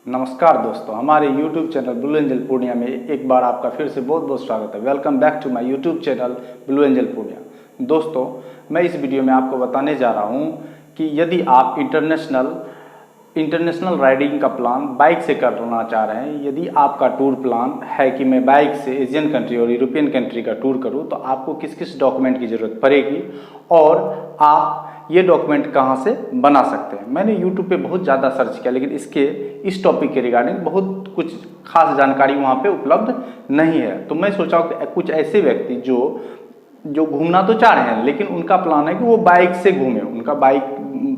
नमस्कार दोस्तों, हमारे YouTube channel blue angel Purnia में एक बार आपका फिर से बहुत बहुत स्वागत है। Welcome back to my YouTube channel blue angel Purnia. दोस्तों, मैं इस वीडियो में आपको बताने जा रहा हूं कि यदि आप इंटरनेशनल राइडिंग का प्लान बाइक से करना चाह रहे हैं, यदि आपका टूर प्लान है कि मैं बाइक से एशियन कंट्री और यूरोपियन कंट्री का टूर करूं, तो आपको किस किस डॉक्यूमेंट की ज़रूरत पड़ेगी और आप ये डॉक्यूमेंट कहाँ से बना सकते हैं। मैंने YouTube पे बहुत ज़्यादा सर्च किया, लेकिन इस टॉपिक के रिगार्डिंग बहुत कुछ खास जानकारी वहाँ पे उपलब्ध नहीं है। तो मैं सोचा कि कुछ ऐसे व्यक्ति जो घूमना तो चाह रहे हैं, लेकिन उनका प्लान है कि वो बाइक से घूमें, उनका बाइक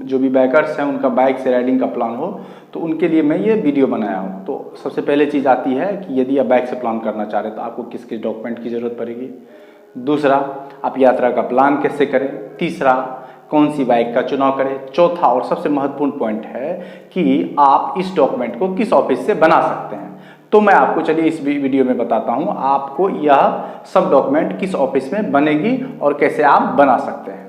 जो भी बाइकर्स हैं उनका बाइक से राइडिंग का प्लान हो, तो उनके लिए मैं ये वीडियो बनाया हूँ। तो सबसे पहले चीज़ आती है कि यदि आप बाइक से प्लान करना चाह रहे हैं तो आपको किस किस डॉक्यूमेंट की ज़रूरत पड़ेगी। दूसरा, आप यात्रा का प्लान कैसे करें। तीसरा, कौन सी बाइक का चुनाव करें। चौथा और सबसे महत्वपूर्ण पॉइंट है कि आप इस डॉक्यूमेंट को किस ऑफिस से बना सकते हैं। तो मैं आपको चलिए इस वीडियो में बताता हूं आपको यह सब डॉक्यूमेंट किस ऑफिस में बनेगी और कैसे आप बना सकते हैं।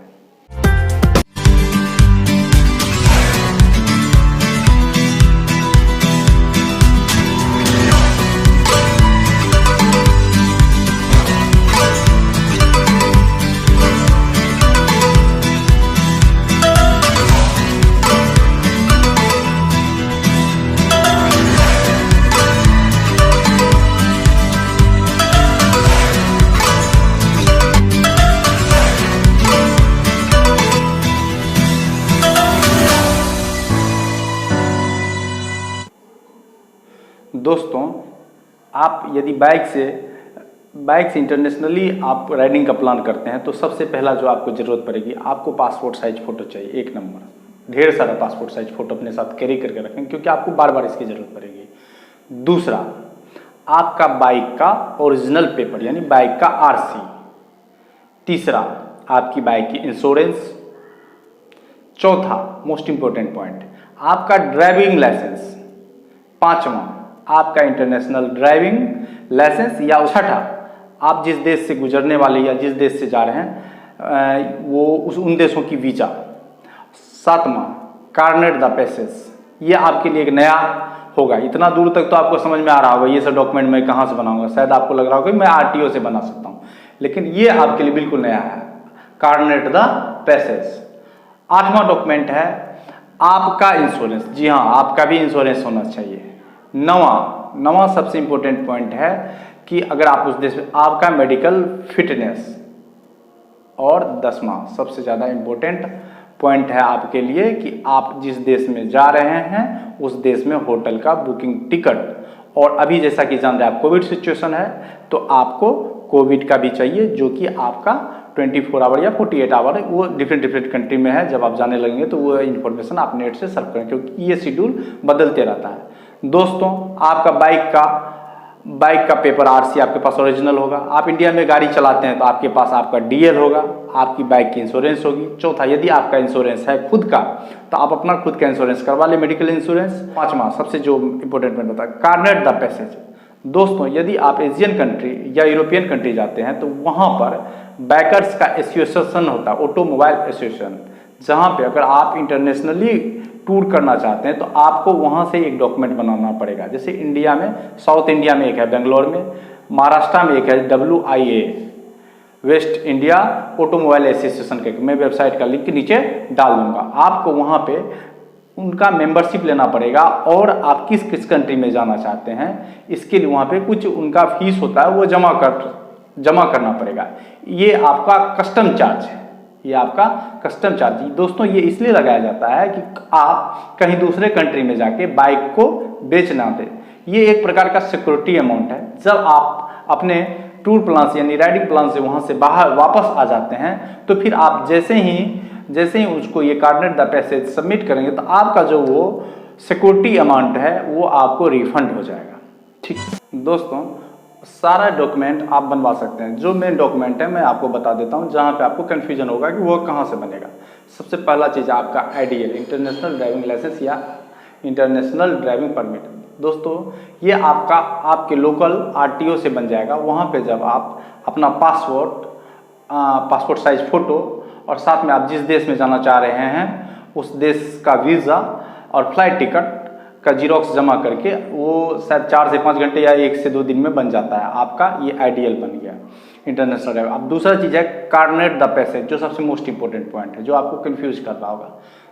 दोस्तों, आप यदि बाइक से इंटरनेशनली आप राइडिंग का प्लान करते हैं तो सबसे पहला जो आपको ज़रूरत पड़ेगी, आपको पासपोर्ट साइज फ़ोटो चाहिए। एक नंबर, ढेर सारा पासपोर्ट साइज फ़ोटो अपने साथ कैरी करके रखें, क्योंकि आपको बार बार इसकी ज़रूरत पड़ेगी। दूसरा, आपका बाइक का ओरिजिनल पेपर यानी बाइक का आरसी। तीसरा, आपकी बाइक की इंश्योरेंस। चौथा, मोस्ट इंपॉर्टेंट पॉइंट, आपका ड्राइविंग लाइसेंस। पांचवा, आपका इंटरनेशनल ड्राइविंग लाइसेंस। या छठा, आप जिस देश से गुजरने वाले या जिस देश से जा रहे हैं वो उन देशों की वीज़ा। सातवां, कार्नेट द पैसेज। ये आपके लिए एक नया होगा। इतना दूर तक तो आपको समझ में आ रहा होगा ये सब डॉक्यूमेंट मैं कहाँ से बनाऊंगा। शायद आपको लग रहा होगा कि मैं आरटीओ से बना सकता हूँ, लेकिन ये आपके लिए बिल्कुल नया है, कार्नेट द पैसेज। आठवां डॉक्यूमेंट है आपका इंश्योरेंस। जी हाँ, आपका भी इंश्योरेंस होना चाहिए। नवा सबसे इंपॉर्टेंट पॉइंट है कि अगर आप उस देश में, आपका मेडिकल फिटनेस। और 10वां सबसे ज़्यादा इंपॉर्टेंट पॉइंट है आपके लिए कि आप जिस देश में जा रहे हैं उस देश में होटल का बुकिंग टिकट। और अभी जैसा कि जान रहे हैं आप, कोविड सिचुएशन है, तो आपको कोविड का भी चाहिए, जो कि आपका 24 आवर या 48 आवर, वो डिफरेंट कंट्री में है। जब आप जाने लगेंगे तो वो इन्फॉर्मेशन आप नेट से सर्च करें, क्योंकि ये शेड्यूल बदलते रहता है। दोस्तों, आपका बाइक का पेपर आरसी आपके पास ओरिजिनल होगा। आप इंडिया में गाड़ी चलाते हैं तो आपके पास आपका डीएल होगा, आपकी बाइक की इंश्योरेंस होगी। चौथा, यदि आपका इंश्योरेंस है खुद का तो आप अपना खुद का इंश्योरेंस करवा ले, मेडिकल इंश्योरेंस। पांचवा सबसे जो इंपॉर्टेंट पॉइंट होता है, कार्नेट द पैसेज। दोस्तों, यदि आप एशियन कंट्री या यूरोपियन कंट्री जाते हैं तो वहाँ पर बाइकर्स का एसोसिएशन होता है, ऑटोमोबाइल एसोसिएशन, जहाँ पे अगर आप इंटरनेशनली टूर करना चाहते हैं तो आपको वहाँ से एक डॉक्यूमेंट बनाना पड़ेगा। जैसे इंडिया में, साउथ इंडिया में एक है बेंगलोर में, महाराष्ट्र में एक है WIA, waste India automobile association के। मैं वेबसाइट का लिंक नीचे डाल दूंगा। आपको वहाँ पे उनका मेंबरशिप लेना पड़ेगा और आप किस किस कंट्री में जाना चाहते हैं इसके लिए वहाँ पे कुछ उनका फीस होता है, वो जमा करना पड़ेगा। ये आपका कस्टम चार्ज है, ये आपका कस्टम चार्ज। दोस्तों, ये इसलिए लगाया जाता है कि आप कहीं दूसरे कंट्री में जाके बाइक को बेच ना दें। ये एक प्रकार का सिक्योरिटी अमाउंट है। जब आप अपने टूर प्लान से यानी राइडिंग प्लान से वहाँ से बाहर वापस आ जाते हैं तो फिर आप जैसे ही उसको ये कार्नेट द पैसेज सबमिट करेंगे तो आपका जो वो सिक्योरिटी अमाउंट है वो आपको रिफंड हो जाएगा। ठीक दोस्तों, सारा डॉक्यूमेंट आप बनवा सकते हैं। जो मेन डॉक्यूमेंट है मैं आपको बता देता हूँ, जहाँ पे आपको कन्फ्यूजन होगा कि वो कहाँ से बनेगा। सबसे पहला चीज़ आपका IDL, इंटरनेशनल ड्राइविंग लाइसेंस या इंटरनेशनल ड्राइविंग परमिट। दोस्तों, ये आपके लोकल RTO से बन जाएगा। वहाँ पे जब आप अपना पासपोर्ट साइज फ़ोटो और साथ में आप जिस देश में जाना चाह रहे हैं उस देश का वीज़ा और फ्लाइट टिकट का जीरोक्स जमा करके वो शायद 4 से 5 घंटे या 1 से 2 दिन में बन जाता है। आपका ये आइडियल बन गया इंटरनेशनल ड्राइविंग। अब दूसरा चीज़ है कार्नेट द पैसेज, जो सबसे मोस्ट इंपॉर्टेंट पॉइंट है, जो आपको कंफ्यूज कर रहा होगा।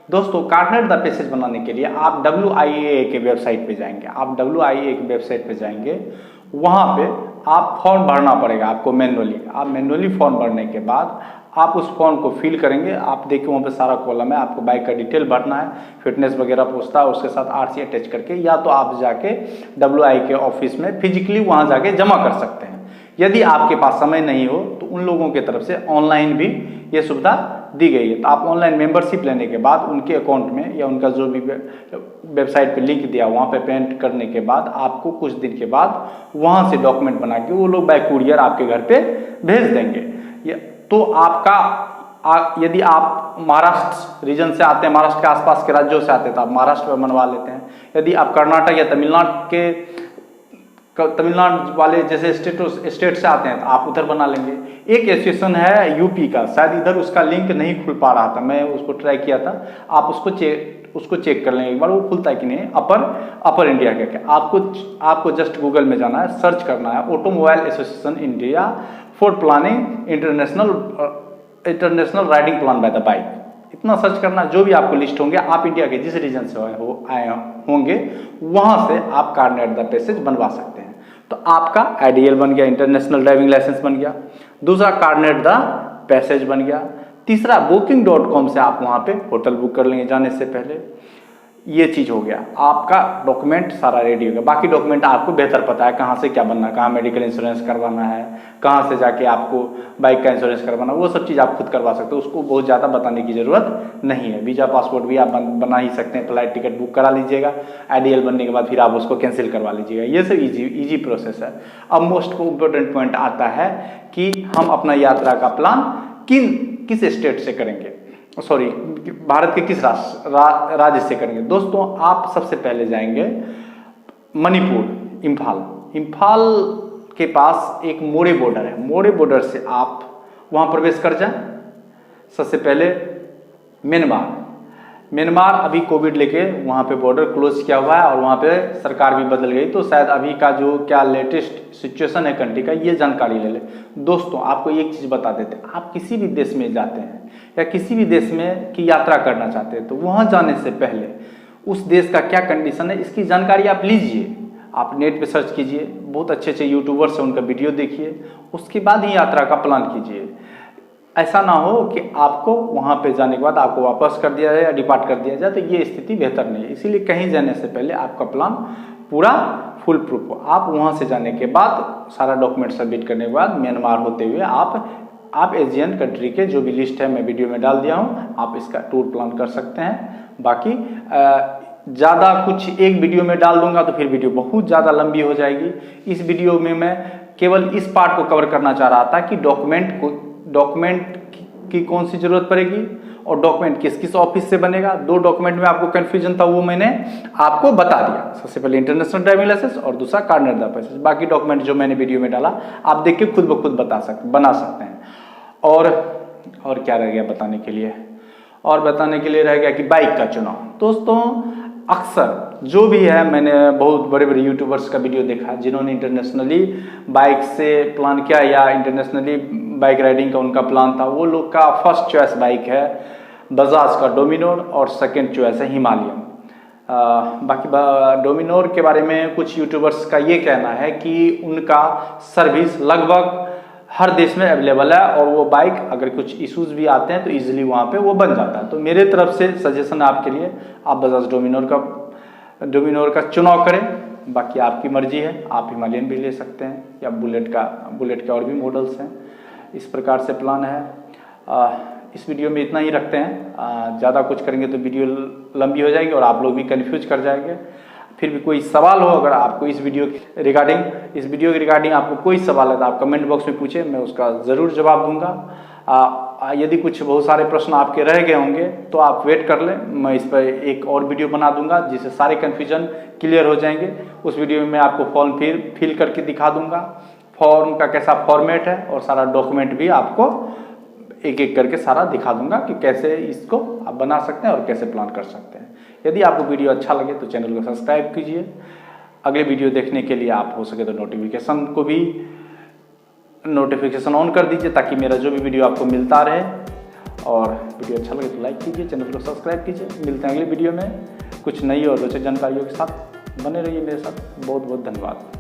दोस्तों कार्नेट द पैसेज बनाने के लिए आप WIA के वेबसाइट पे जाएंगे। आप WIA के वेबसाइट पे जाएंगे, वहाँ पे आप फॉर्म भरना पड़ेगा आपको मैनुअली। आप मैनुअली फॉर्म भरने के बाद आप उस फॉर्म को फिल करेंगे। आप देखिए वहाँ पे सारा कॉलम है, आपको बाइक का डिटेल भरना है, फिटनेस वगैरह पूछता है, उसके साथ RC अटैच करके, या तो आप जाके WI के ऑफिस में फिजिकली वहाँ जाके जमा कर सकते हैं। यदि आपके पास समय नहीं हो तो उन लोगों की तरफ से ऑनलाइन भी ये सुविधा दी गई है। तो आप ऑनलाइन मेंबरशिप लेने के बाद उनके अकाउंट में या उनका जो भी वेबसाइट पे लिंक दिया वहाँ पे पेमेंट करने के बाद आपको कुछ दिन के बाद वहाँ से डॉक्यूमेंट बना के वो लोग बाय कुरियर आपके घर पे भेज देंगे। तो आपका यदि आप महाराष्ट्र रीजन से आते हैं, महाराष्ट्र के आसपास के राज्यों से आते हैं, तो आप महाराष्ट्र में बनवा लेते हैं। यदि आप कर्नाटक या तमिलनाडु वाले जैसे स्टेट से आते हैं तो आप उधर बना लेंगे। एक एसोसिएशन है यूपी का, शायद इधर उसका लिंक नहीं खुल पा रहा था, मैं उसको ट्राई किया था। आप उसको चेक कर लेंगे एक बार, वो खुलता है कि नहीं। अपर इंडिया का क्या, आपको जस्ट गूगल में जाना है, सर्च करना है automobile association India for planning international riding plan by the bike. इतना सर्च करना, जो भी आपको लिस्ट होंगे, आप इंडिया के जिस रीजन से आए होंगे वहां से आप कार्नेट द पैसेज बनवा सकते हैं। तो आपका आइडियल बन गया, इंटरनेशनल ड्राइविंग लाइसेंस बन गया। दूसरा कार्नेट द पैसेज बन गया। तीसरा booking.com से आप वहां पे होटल बुक कर लेंगे जाने से पहले। ये चीज हो गया, आपका डॉक्यूमेंट सारा रेडी हो गया। बाकी डॉक्यूमेंट आपको बेहतर पता है कहाँ से क्या बनना है, कहाँ मेडिकल इंश्योरेंस करवाना है, कहाँ से जाके आपको बाइक का इंश्योरेंस करवाना, वो सब चीज़ आप खुद करवा सकते हो, उसको बहुत ज़्यादा बताने की ज़रूरत नहीं है। वीज़ा पासपोर्ट भी आप बना ही सकते हैं, फ्लाइट टिकट बुक करा लीजिएगा, आइडियल बनने के बाद फिर आप उसको कैंसिल करवा लीजिएगा। ये सब ईजी प्रोसेस है। अब मोस्ट इम्पोर्टेंट पॉइंट आता है कि हम अपना यात्रा का प्लान किस स्टेट से करेंगे, सॉरी भारत के किस राज्य से करेंगे। दोस्तों आप सबसे पहले जाएंगे मणिपुर, इम्फाल के पास एक मोरे बॉर्डर है, मोरे बॉर्डर से आप वहां प्रवेश कर जाएं। सबसे पहले म्यांमार अभी कोविड लेके वहाँ पे बॉर्डर क्लोज किया हुआ है और वहाँ पे सरकार भी बदल गई, तो शायद अभी का जो क्या लेटेस्ट सिचुएशन है कंट्री का, ये जानकारी ले ले। दोस्तों आपको एक चीज़ बता देते हैं, आप किसी भी देश में जाते हैं या किसी भी देश में की यात्रा करना चाहते हैं तो वहाँ जाने से पहले उस देश का क्या कंडीशन है इसकी जानकारी आप लीजिए। आप नेट पे सर्च कीजिए, बहुत अच्छे यूट्यूबर्स हैं, उनका वीडियो देखिए, उसके बाद ही यात्रा का प्लान कीजिए। ऐसा ना हो कि आपको वहाँ पे जाने के बाद आपको वापस कर दिया जाए या डिपार्ट कर दिया जाए, तो ये स्थिति बेहतर नहीं है। इसीलिए कहीं जाने से पहले आपका प्लान पूरा फुल प्रूफ हो। आप वहाँ से जाने के बाद सारा डॉक्यूमेंट सबमिट करने के बाद म्यांमार होते हुए आप एशियन कंट्री के जो भी लिस्ट है मैं वीडियो में डाल दिया हूँ, आप इसका टूर प्लान कर सकते हैं। बाकी ज़्यादा कुछ एक वीडियो में डाल दूंगा तो फिर वीडियो बहुत ज़्यादा लंबी हो जाएगी। इस वीडियो में मैं केवल इस पार्ट को कवर करना चाह रहा था कि डॉक्यूमेंट की कौन सी जरूरत पड़ेगी और डॉक्यूमेंट किस किस ऑफिस से बनेगा। 2 डॉक्यूमेंट में आपको कंफ्यूजन था, वो मैंने आपको बता दिया। सबसे पहले इंटरनेशनल ड्राइविंग लाइसेंस और दूसरा कार्नेट द पैसेज। बाकी डॉक्यूमेंट जो मैंने वीडियो में डाला आप देख के खुद ब खुद बना सकते हैं। और क्या रह गया बताने के लिए, और बताने के लिए रह गया कि बाइक का चुनाव। दोस्तों अक्सर जो भी है, मैंने बहुत बड़े बड़े यूट्यूबर्स का वीडियो देखा जिन्होंने इंटरनेशनली बाइक से प्लान किया या इंटरनेशनली बाइक राइडिंग का उनका प्लान था, वो लोग का फर्स्ट चॉइस बाइक है बजाज का डोमिनोर और सेकंड चॉइस है हिमालयन। बाकी डोमिनोर के बारे में कुछ यूट्यूबर्स का ये कहना है कि उनका सर्विस लगभग हर देश में अवेलेबल है और वो बाइक अगर कुछ इश्यूज भी आते हैं तो इजीली वहाँ पे वो बन जाता है। तो मेरे तरफ से सजेशन है आपके लिए, आप बजाज डोमिनोर का चुनाव करें। बाकी आपकी मर्जी है, आप हिमालयन भी ले सकते हैं या बुलेट के और भी मॉडल्स हैं। इस प्रकार से प्लान है। इस वीडियो में इतना ही रखते हैं, ज़्यादा कुछ करेंगे तो वीडियो लंबी हो जाएगी और आप लोग भी कन्फ्यूज कर जाएंगे। फिर भी कोई सवाल हो अगर आपको इस वीडियो के रिगार्डिंग आपको कोई सवाल है तो आप कमेंट बॉक्स में पूछे, मैं उसका ज़रूर जवाब दूंगा। यदि कुछ बहुत सारे प्रश्न आपके रह गए होंगे तो आप वेट कर लें, मैं इस पर एक और वीडियो बना दूंगा जिससे सारे कन्फ्यूजन क्लियर हो जाएंगे। उस वीडियो में मैं आपको फॉर्म फिल करके दिखा दूंगा, फॉर्म का कैसा फॉर्मेट है और सारा डॉक्यूमेंट भी आपको एक एक करके सारा दिखा दूंगा कि कैसे इसको आप बना सकते हैं और कैसे प्लान कर सकते हैं। यदि आपको वीडियो अच्छा लगे तो चैनल को सब्सक्राइब कीजिए। अगले वीडियो देखने के लिए आप हो सके तो नोटिफिकेशन ऑन कर दीजिए ताकि मेरा जो भी वीडियो आपको मिलता रहे। और वीडियो अच्छा लगे तो लाइक कीजिए, चैनल को सब्सक्राइब कीजिए। मिलते हैं अगले वीडियो में कुछ नई और रोचक जानकारियों के साथ। बने रहिए मेरे साथ। बहुत बहुत धन्यवाद।